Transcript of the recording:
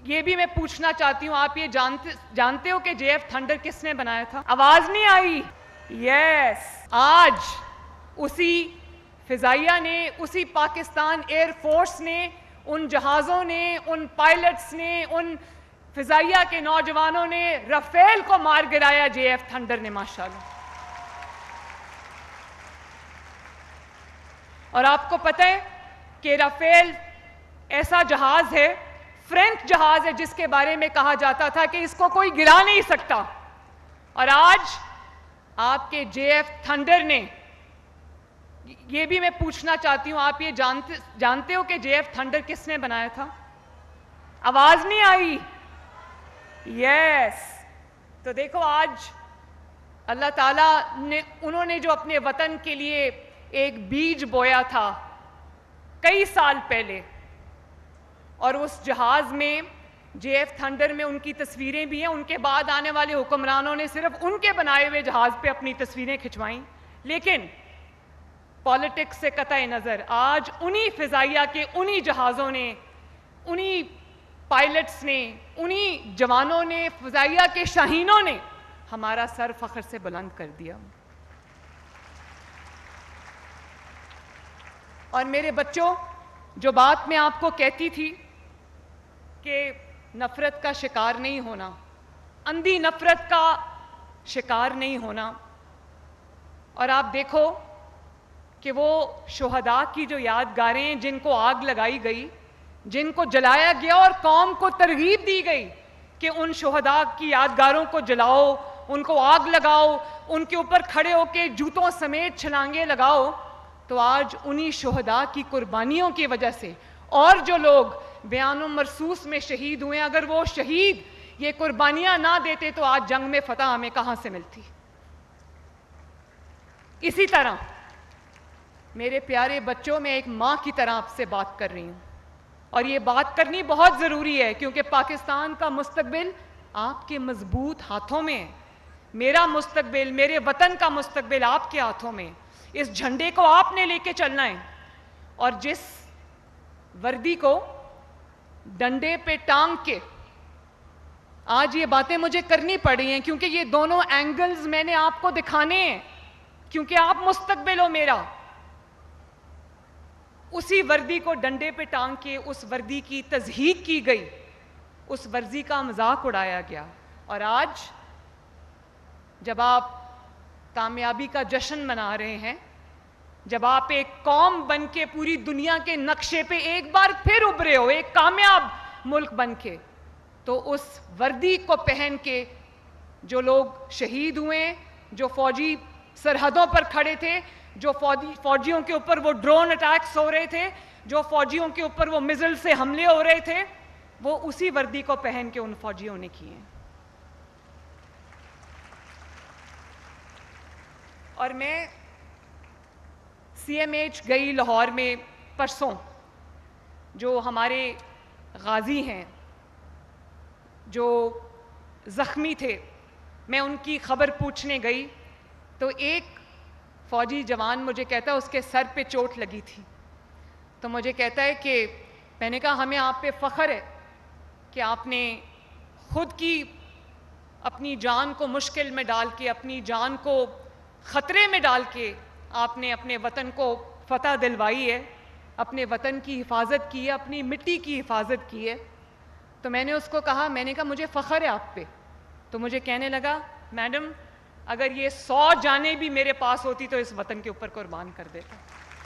یہ بھی میں پوچھنا چاہتی ہوں، آپ یہ جانتے ہو کہ JF تھنڈر کس نے بنایا تھا؟ آواز نہیں آئی؟ یس، آج اسی فضائیہ نے، اسی پاکستان ایئر فورس نے، ان جہازوں نے، ان پائلٹس نے، ان فضائیہ کے نوجوانوں نے رافیل کو مار گرایا JF تھنڈر نے، ماشاءاللہ۔ اور آپ کو پتہ ہے کہ رافیل ایسا جہاز ہے، فرینچ جہاز ہے، جس کے بارے میں کہا جاتا تھا کہ اس کو کوئی گرا نہیں سکتا، اور آج آپ کے JF تھنڈر نے، یہ بھی میں پوچھنا چاہتی ہوں، آپ یہ جانتے ہو کہ JF تھنڈر کس نے بنایا تھا؟ آواز نہیں آئی؟ یس۔ تو دیکھو آج اللہ تعالیٰ نے، انہوں نے جو اپنے وطن کے لیے ایک بیج بویا تھا کئی سال پہلے، اور اس جہاز میں JF تھنڈر میں ان کی تصویریں بھی ہیں، ان کے بعد آنے والے حکمرانوں نے صرف ان کے بنائے ہوئے جہاز پہ اپنی تصویریں کھنچوائیں، لیکن پالیٹکس سے قطع نظر آج انہی فضائیہ کے انہی جہازوں نے، انہی پائلٹس نے، انہی جوانوں نے، فضائیہ کے شاہینوں نے ہمارا سر فخر سے بلند کر دیا۔ اور میرے بچوں، جو بات میں آپ کو کہتی تھی کہ نفرت کا شکار نہیں ہونا، اندھی نفرت کا شکار نہیں ہونا، اور آپ دیکھو کہ وہ شہداء کی جو یادگاریں ہیں، جن کو آگ لگائی گئی، جن کو جلایا گیا، اور قوم کو ترغیب دی گئی کہ ان شہداء کی یادگاروں کو جلاؤ، ان کو آگ لگاؤ، ان کے اوپر کھڑے ہو کے جوتوں سمیت چھلانگیں لگاؤ، تو آج انہی شہداء کی قربانیوں کی وجہ سے، اور جو لوگ بیان و مرصوص میں شہید ہوئے، اگر وہ شہید یہ قربانیاں نہ دیتے تو آج جنگ میں فتح ہمیں کہاں سے ملتی؟ اسی طرح میرے پیارے بچوں، میں ایک ماں کی طرح آپ سے بات کر رہی ہوں، اور یہ بات کرنی بہت ضروری ہے، کیونکہ پاکستان کا مستقبل آپ کے مضبوط ہاتھوں میں ہے، میرا مستقبل، میرے وطن کا مستقبل آپ کے ہاتھوں میں، اس جھنڈے کو آپ نے لے کے چلنا ہے، اور جس وردی کو ڈنڈے پہ ٹانگ کے آج یہ باتیں مجھے کرنی پڑی ہیں، کیونکہ یہ دونوں اینگلز میں نے آپ کو دکھانے ہیں، کیونکہ آپ مستقبل ہو میرا، اسی وردی کو ڈنڈے پہ ٹانگ کے اس وردی کی تضحیک کی گئی، اس ورزی کا مذاق اڑایا گیا، اور آج جب آپ کامیابی کا جشن منا رہے ہیں، جب آپ ایک قوم بن کے پوری دنیا کے نقشے پہ ایک بار پھر ابھرے ہو، ایک کامیاب ملک بن کے، تو اس وردی کو پہن کے جو لوگ شہید ہوئے، جو فوجی سرحدوں پر کھڑے تھے، جو فوجیوں کے اوپر وہ ڈرون اٹیکس ہو رہے تھے، جو فوجیوں کے اوپر وہ میزل سے حملے ہو رہے تھے، وہ اسی وردی کو پہن کے ان فوجیوں نے کیے ہیں۔ اور میں CMH گئی لاہور میں پرسوں، جو ہمارے غازی ہیں، جو زخمی تھے، میں ان کی خبر پوچھنے گئی تو ایک فوجی جوان مجھے کہتا ہے اس کے سر پہ چوٹ لگی تھی، تو مجھے کہتا ہے کہ میں نے کہا ہمیں آپ پہ فخر ہے کہ آپ نے خود کی اپنی جان کو مشکل میں ڈال کے، اپنی جان کو خطرے میں ڈال کے آپ نے اپنے وطن کو فتح دلوائی ہے، اپنے وطن کی حفاظت کی ہے، اپنی مٹی کی حفاظت کی ہے۔ تو میں نے اس کو کہا، میں نے کہا مجھے فخر ہے آپ پہ، تو مجھے کہنے لگا میڈم اگر یہ 100 جانیں بھی میرے پاس ہوتی تو اس وطن کے اوپر قربان کر دیتا۔